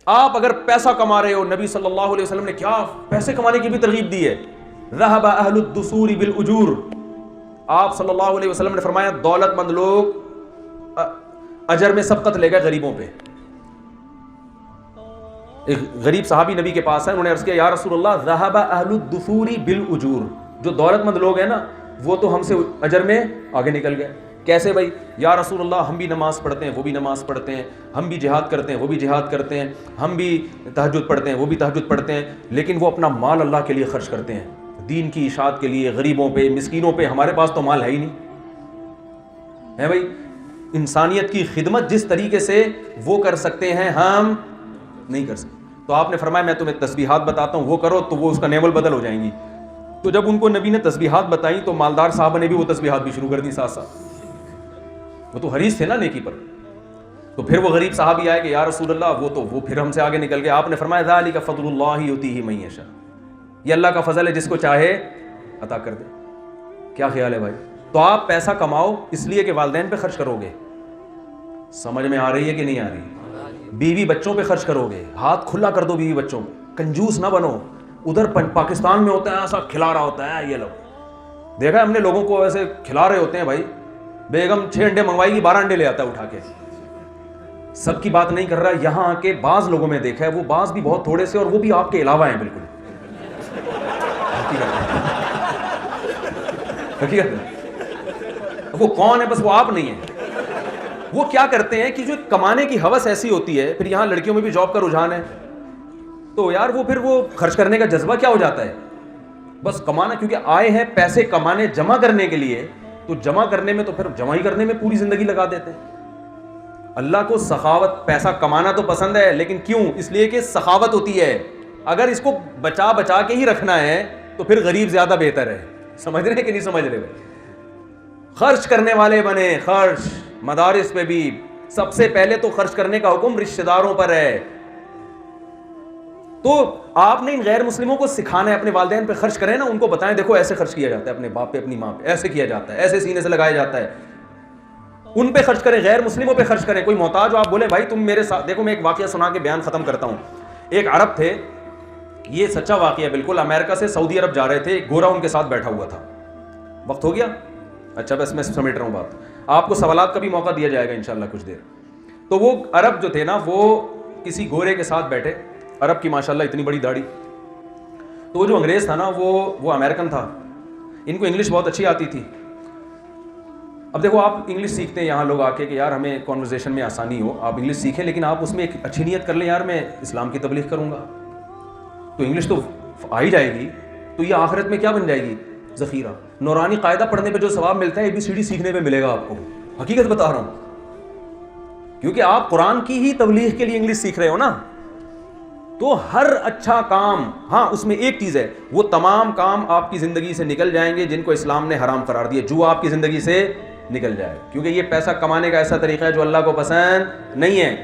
آپ اگر پیسہ کما رہے ہو، نبی صلی اللہ علیہ وسلم نے کیا پیسے کمانے کی بھی ترغیب دی ہے، ذهب اہل الدثور بالاجور، آپ صلی اللہ علیہ وسلم نے فرمایا دولت مند لوگ اجر میں سبقت لے گئے غریبوں پہ. ایک غریب صحابی نبی کے پاس ہے، انہوں نے عرض کیا یا رسول اللہ ذهب اہل الدثور بالاجور، جو دولت مند لوگ ہیں نا وہ تو ہم سے اجر میں آگے نکل گئے. کیسے بھائی؟ یا رسول اللہ ہم بھی نماز پڑھتے ہیں وہ بھی نماز پڑھتے ہیں، ہم بھی جہاد کرتے ہیں وہ بھی جہاد کرتے ہیں، ہم بھی تہجد پڑھتے ہیں وہ بھی تہجد پڑھتے ہیں، لیکن وہ اپنا مال اللہ کے لیے خرچ کرتے ہیں، دین کی اشاعت کے لیے، غریبوں پہ، مسکینوں پہ. ہمارے پاس تو مال ہے ہی نہیں ہے بھائی. انسانیت کی خدمت جس طریقے سے وہ کر سکتے ہیں ہم نہیں کر سکتے. تو آپ نے فرمایا میں تمہیں تسبیحات بتاتا ہوں وہ کرو تو وہ اس کا نیول بدل ہو جائیں گی. تو جب ان کو نبی نے تسبیحات بتائیں تو مالدار صاحب نے بھی وہ تسبیحات بھی شروع کر دی ساتھ ساتھ. وہ تو حریص تھے نا نیکی پر. تو پھر وہ غریب صحابی آئے کہ یا رسول اللہ وہ پھر ہم سے آگے نکل گئے. آپ نے فرمایا ذالک فضل اللہ یؤتیہ من یشاء، یہ اللہ کا فضل ہے جس کو چاہے عطا کر دے. کیا خیال ہے بھائی؟ تو آپ پیسہ کماؤ اس لیے کہ والدین پہ خرچ کرو گے، سمجھ میں آ رہی ہے کہ نہیں آ رہی؟ بیوی بچوں پہ خرچ کرو گے، ہاتھ کھلا کر دو بیوی بچوں پہ، کنجوس نہ بنو. ادھر پاکستان میں ہوتا ہے ایسا کھلا رہا ہوتا ہے، یہ لوگ دیکھا ہم نے لوگوں کو ایسے کھلا رہے ہوتے ہیں بھائی. بیگم 6 انڈے منگوائے گی 12 انڈے لے آتا ہے اٹھا کے. سب کی بات نہیں کر رہا، یہاں کے بعض لوگوں میں دیکھا ہے، وہ بعض بھی بہت تھوڑے سے اور وہ بھی آپ کے علاوہ ہیں بالکل. حقیقت وہ کون ہے؟ بس وہ آپ نہیں ہیں. وہ کیا کرتے ہیں کہ جو کمانے کی ہوس ایسی ہوتی ہے، پھر یہاں لڑکیوں میں بھی جاب کا رجحان ہے تو یار وہ خرچ کرنے کا جذبہ کیا ہو جاتا ہے، بس کمانا. کیونکہ آئے ہیں پیسے کمانے جمع کرنے کے لیے، تو جمع کرنے میں تو پھر جمع ہی کرنے میں پوری زندگی لگا دیتے ہیں. اللہ کو سخاوت، پیسہ کمانا تو پسند ہے لیکن کیوں؟ اس لیے کہ سخاوت ہوتی ہے. اگر اس کو بچا کے ہی رکھنا ہے تو پھر غریب زیادہ بہتر ہے. سمجھ رہے کہ نہیں سمجھ رہے بھائی؟ خرچ کرنے والے بنے. خرچ مدارس پہ بھی سب سے پہلے تو خرچ کرنے کا حکم رشتہ داروں پر ہے. تو آپ نے ان غیر مسلموں کو سکھانا ہے، اپنے والدین پہ خرچ کریں نا، ان کو بتائیں دیکھو ایسے خرچ کیا جاتا ہے، اپنے باپ پہ اپنی ماں پہ ایسے کیا جاتا ہے، ایسے سینے سے لگایا جاتا ہے. ان پہ خرچ کریں، غیر مسلموں پہ خرچ کریں. کوئی محتاج ہو آپ بولیں بھائی تم میرے ساتھ. دیکھو میں ایک واقعہ سنا کے بیان ختم کرتا ہوں. ایک عرب تھے، یہ سچا واقعہ بالکل، امریکہ سے سعودی عرب جا رہے تھے، گورا ان کے ساتھ بیٹھا ہوا تھا. وقت ہو گیا؟ اچھا بس میں سمیٹ رہا ہوں بات، آپ کو سوالات کا بھی موقع دیا جائے گا انشاءاللہ کچھ دیر. تو وہ عرب جو تھے نا وہ کسی گورے کے ساتھ بیٹھے، عرب کی ماشاءاللہ اتنی بڑی داڑھی. تو وہ جو انگریز تھا نا وہ امریکن تھا، ان کو انگلش بہت اچھی آتی تھی. اب دیکھو آپ انگلش سیکھتے ہیں یہاں لوگ آ کے کہ یار ہمیں کانورزیشن میں آسانی ہو، آپ انگلش سیکھیں لیکن آپ اس میں ایک اچھی نیت کر لیں، یار میں اسلام کی تبلیغ کروں گا تو انگلش تو آ ہی جائے گی، تو یہ آخرت میں کیا بن جائے گی؟ ذخیرہ. نورانی قاعدہ پڑھنے پہ جو ثواب ملتا ہے ABCD سیکھنے پہ ملے گا آپ کو. حقیقت بتا رہا ہوں، کیونکہ آپ قرآن کی ہی تبلیغ کے لیے انگلش سیکھ رہے ہو نا. تو ہر اچھا کام، ہاں اس میں ایک چیز ہے، وہ تمام کام آپ کی زندگی سے نکل جائیں گے جن کو اسلام نے حرام قرار دیا. جو آپ کی زندگی سے نکل جائے، کیونکہ یہ پیسہ کمانے کا ایسا طریقہ ہے جو اللہ کو پسند نہیں ہے.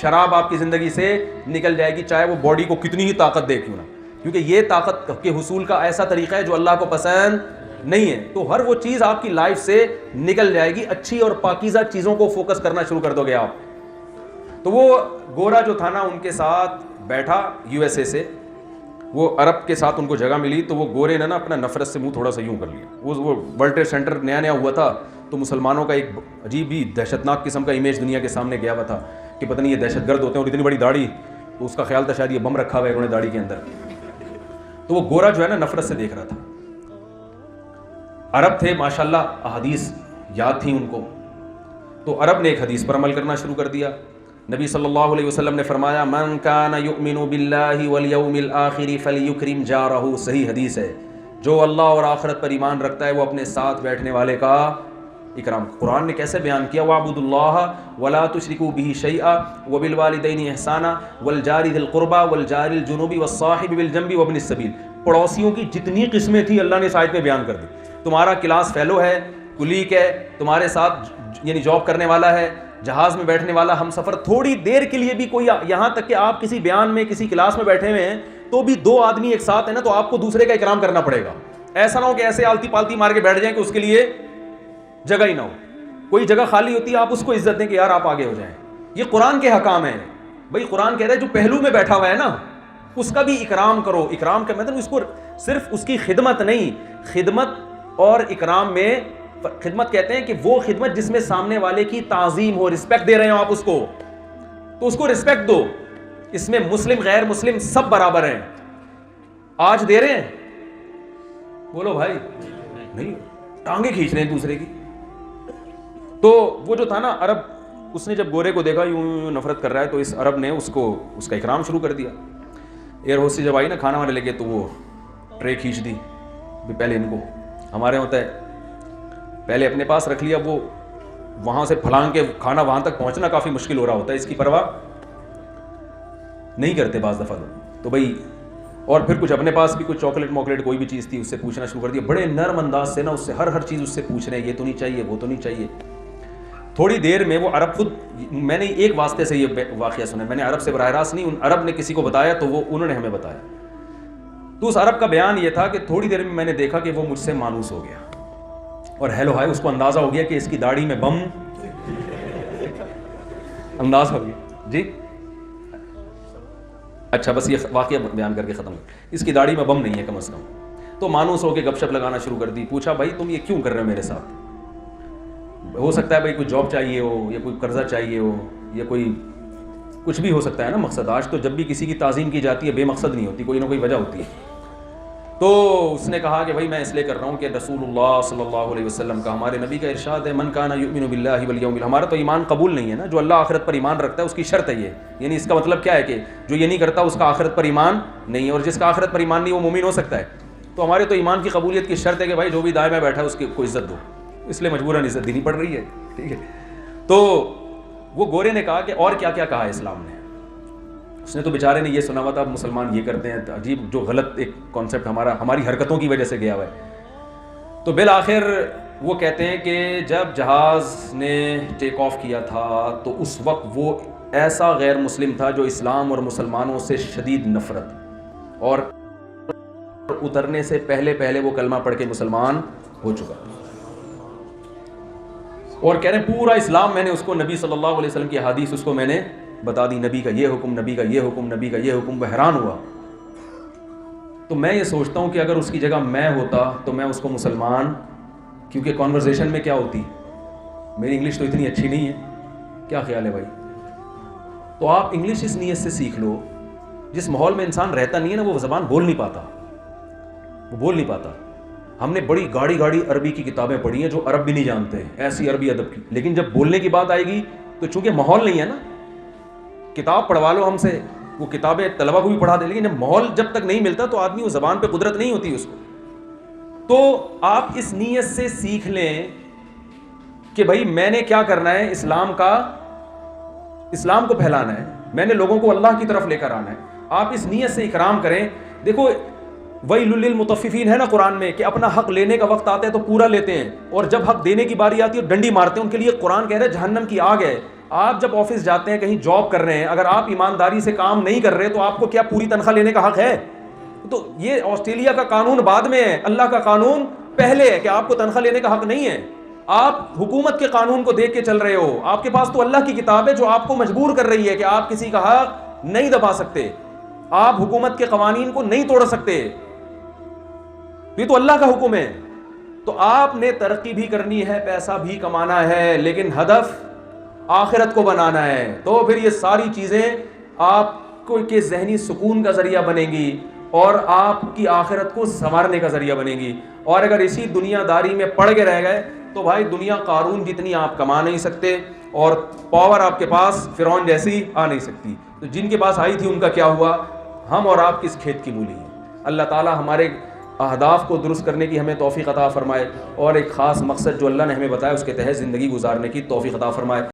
شراب آپ کی زندگی سے نکل جائے گی چاہے وہ باڈی کو کتنی ہی طاقت دے کیوں نہ، کیونکہ یہ طاقت کے حصول کا ایسا طریقہ ہے جو اللہ کو پسند نہیں ہے. تو ہر وہ چیز آپ کی لائف سے نکل جائے گی. اچھی اور پاکیزہ چیزوں کو فوکس کرنا شروع کر دو گے آپ. تو وہ گورا جو تھا نا ان کے ساتھ بیٹھا USA سے، وہ عرب کے ساتھ ان کو جگہ ملی تو وہ گورے نے نا اپنا نفرت سے منہ تھوڑا سا یوں کر لیا. وہ ورلڈ ٹریڈ سینٹر نیا ہوا تھا تو مسلمانوں کا ایک عجیب ہی دہشتناک قسم کا امیج دنیا کے سامنے گیا ہوا تھا کہ پتہ نہیں یہ دہشت گرد ہوتے ہیں، اور اتنی بڑی داڑھی، تو اس کا خیال تھا شاید یہ بم رکھا ہوا ہے انہوں نے داڑھی کے اندر. تو وہ گورا جو ہے نا نفرت سے دیکھ رہا تھا. عرب تھے ماشاءاللہ، احادیث یاد تھیں ان کو، تو عرب نے ایک حدیث پر عمل کرنا شروع کر دیا. نبی صلی اللہ علیہ وسلم نے فرمایا من کان یؤمن باللہ والیوم الآخر فلیکرم جارہ. صحیح حدیث ہے، جو اللہ اور آخرت پر ایمان رکھتا ہے وہ اپنے ساتھ بیٹھنے والے کا اکرام. قرآن نے کیسے بیان کیا؟ وَاعْبُدُوا اللَّهَ وَلَا تُشْرِكُوا بِهِ شَيْئًا وَبِالْوَالِدَيْنِ إِحْسَانًا وَالْجَارِ ذِي الْقُرْبَى وَالْجَارِ الْجُنُوبِ وَالصَّاحِبِ بِالْجَنبِ وَابْنِ السَّبِيلِ. پڑوسیوں کی جتنی قسمیں تھیں اللہ نے اس آیت میں بیان کر دی. تمہارا کلاس فیلو ہے، کلیگ ہے، تمہارے ساتھ یعنی جاب کرنے والا ہے، جہاز میں بیٹھنے والا، ہم سفر، تھوڑی دیر کے لیے بھی کوئی، یہاں تک کہ آپ کسی بیان میں کسی کلاس میں بیٹھے ہوئے ہیں تو بھی 2 آدمی ایک ساتھ ہیں نا تو آپ کو دوسرے کا اکرام کرنا پڑے گا. ایسا نہ ہو کہ ایسے آلتی پالتی مار کے بیٹھ جائیں کہ اس کے لیے جگہ ہی نہ ہو. کوئی جگہ خالی ہوتی ہے آپ اس کو عزت دیں کہ یار آپ آگے ہو جائیں. یہ قرآن کے حکام ہیں. بھائی قرآن کہہ رہا ہے جو پہلو میں بیٹھا ہوا ہے نا اس کا بھی اکرام کرو. اکرام کا مطلب اس کو صرف اس کی خدمت نہیں, خدمت اور اکرام میں خدمت کہتے ہیں کہ وہ خدمت جس میں سامنے والے کی تعظیم ہو, رسپیکٹ دے رہے ہو آپ اس کو, تو اس کو رسپیکٹ دو. اس میں مسلم غیر مسلم سب برابر ہیں. آج دے رہے ہیں؟ بولو بھائی نہیں, ٹانگیں کھینچ رہے ہیں دوسرے کی. تو وہ جو تھا نا عرب, اس نے جب گورے کو دیکھا یوں نفرت کر رہا ہے تو اس عرب نے اس کا اکرام شروع کر دیا. ایئر ہوسٹ سے جب آئی نا کھانا وانے لے کے تو وہ ٹرے کھینچ دی. پہلے ان کو ہمارے ہوتا ہے پہلے اپنے پاس رکھ لیا, وہ وہاں سے پھلانگ کے کھانا وہاں تک پہنچنا کافی مشکل ہو رہا ہوتا ہے, اس کی پرواہ نہیں کرتے بعض دفعہ لوگ. تو بھائی اور پھر کچھ اپنے پاس بھی کچھ چاکلیٹ موکلیٹ کوئی بھی چیز تھی اس سے پوچھنا شروع کر دیا, بڑے نرم انداز سے نا اس سے ہر چیز اس سے پوچھ رہے ہیں, یہ تو نہیں چاہیے وہ تو نہیں چاہیے. تھوڑی دیر میں وہ عرب خود, میں نے ایک واسطے سے یہ واقعہ سنا, میں نے عرب سے براہ راست نہیں, ان عرب نے کسی کو بتایا تو وہ انہوں نے ہمیں بتایا. تو اس عرب کا بیان یہ تھا کہ تھوڑی دیر میں نے دیکھا کہ وہ مجھ سے مانوس ہو گیا اور ہیلو ہائے, اس کو اندازہ ہو گیا کہ اس کی داڑھی میں بم انداز ہو گیا جی. اچھا بس یہ واقعہ بیان کر کے ختم کر, اس کی داڑھی میں بم نہیں ہے کم از کم. تو مانوس ہو کے گپ شپ لگانا شروع کر دی. پوچھا بھائی تم یہ کیوں کر رہے ہو میرے ساتھ؟ ہو سکتا ہے بھائی کوئی جاب چاہیے ہو یا کوئی قرضہ چاہیے ہو یا کوئی کچھ بھی ہو سکتا ہے نا مقصد. آج تو جب بھی کسی کی تعظیم کی جاتی ہے بے مقصد نہیں ہوتی, کوئی نہ کوئی وجہ ہوتی ہے. تو اس نے کہا کہ بھائی میں اس لیے کر رہا ہوں کہ رسول اللہ صلی اللہ علیہ وسلم کا, ہمارے نبی کا ارشاد ہے من کان یؤمن باللہ والیوم الاخر. ہمارا تو ایمان قبول نہیں ہے نا, جو اللہ آخرت پر ایمان رکھتا ہے اس کی شرط ہے یہ. یعنی اس کا مطلب کیا ہے کہ جو یہ نہیں کرتا اس کا آخرت پر ایمان نہیں ہے, اور جس کا آخرت پر ایمان نہیں وہ مومن ہو سکتا ہے. تو ہمارے تو ایمان کی قبولیت کی شرط ہے کہ بھائی جو بھی دائیں میں بیٹھا ہے اس کو عزت دو, اس لیے مجبوراً عزت دینی پڑ رہی ہے. ٹھیک ہے. تو وہ گورے نے کہا کہ اور کیا کیا کہا ہے اسلام نے. اس نے تو بیچارے نے یہ سنا ہوا تھا مسلمان یہ کرتے ہیں, عجیب جو غلط ایک کانسیپٹ ہماری حرکتوں کی وجہ سے گیا ہوا ہے. تو بالآخر وہ کہتے ہیں کہ جب جہاز نے ٹیک آف کیا تھا تو اس وقت وہ ایسا غیر مسلم تھا جو اسلام اور مسلمانوں سے شدید نفرت, اور اترنے سے پہلے وہ کلمہ پڑھ کے مسلمان ہو چکا. اور کہہ رہے ہیں پورا اسلام میں نے اس کو, نبی صلی اللہ علیہ وسلم کی حدیث اس کو میں نے بتا دی, نبی کا یہ حکم, نبی کا یہ حکم, نبی کا یہ حکم. وہ حیران ہوا. تو میں یہ سوچتا ہوں کہ اگر اس کی جگہ میں ہوتا تو میں اس کو مسلمان, کیونکہ کانورزیشن میں کیا ہوتی, میری انگلش تو اتنی اچھی نہیں ہے, کیا خیال ہے بھائی؟ تو آپ انگلش اس نیت سے سیکھ لو, جس ماحول میں انسان رہتا نہیں ہے نا وہ زبان بول نہیں پاتا. ہم نے بڑی گاڑی عربی کی کتابیں پڑھی ہیں جو عرب بھی نہیں جانتے ہیں, ایسی عربی ادب کی, لیکن جب بولنے کی بات آئے گی تو چونکہ ماحول نہیں ہے نا, کتاب پڑھوا لو ہم سے, وہ کتابیں طلبہ کو بھی پڑھا دیں, لیکن ماحول جب تک نہیں ملتا تو آدمی وہ زبان پہ قدرت نہیں ہوتی اس کو. تو آپ اس نیت سے سیکھ لیں کہ بھائی میں نے کیا کرنا ہے, اسلام کو پھیلانا ہے, میں نے لوگوں کو اللہ کی طرف لے کر آنا ہے. آپ اس نیت سے اکرام کریں. دیکھو ویل للمطففین ہے نا قرآن میں, کہ اپنا حق لینے کا وقت آتا ہے تو پورا لیتے ہیں, اور جب حق دینے کی باری آتی ہے ڈنڈی مارتے ہیں. ان کے لیے قرآن کہہ رہا ہے جہنم کی آگ ہے. آپ جب آفس جاتے ہیں, کہیں جاب کر رہے ہیں, اگر آپ ایمانداری سے کام نہیں کر رہے تو آپ کو کیا پوری تنخواہ لینے کا حق ہے؟ تو یہ آسٹریلیا کا قانون بعد میں ہے, اللہ کا قانون پہلے ہے کہ آپ کو تنخواہ لینے کا حق نہیں ہے. آپ حکومت کے قانون کو دیکھ کے چل رہے ہو, آپ کے پاس تو اللہ کی کتاب ہے جو آپ کو مجبور کر رہی ہے کہ آپ کسی کا حق نہیں دبا سکتے, آپ حکومت کے قوانین کو نہیں توڑ سکتے, یہ تو اللہ کا حکم ہے. تو آپ نے ترقی بھی کرنی ہے, پیسہ بھی کمانا ہے, لیکن ہدف آخرت کو بنانا ہے. تو پھر یہ ساری چیزیں آپ کو کے ذہنی سکون کا ذریعہ بنیں گی اور آپ کی آخرت کو سنوارنے کا ذریعہ بنیں گی. اور اگر اسی دنیا داری میں پڑ کے رہ گئے تو بھائی دنیا قارون جتنی آپ کما نہیں سکتے, اور پاور آپ کے پاس فرعون جیسی آ نہیں سکتی. تو جن کے پاس آئی تھی ان کا کیا ہوا؟ ہم اور آپ کس کھیت کی مولی ہیں. اللہ تعالی ہمارے اہداف کو درست کرنے کی ہمیں توفیق عطا فرمائے, اور ایک خاص مقصد جو اللہ نے ہمیں بتایا اس کے تحت زندگی گزارنے کی توفیق عطا فرمائے.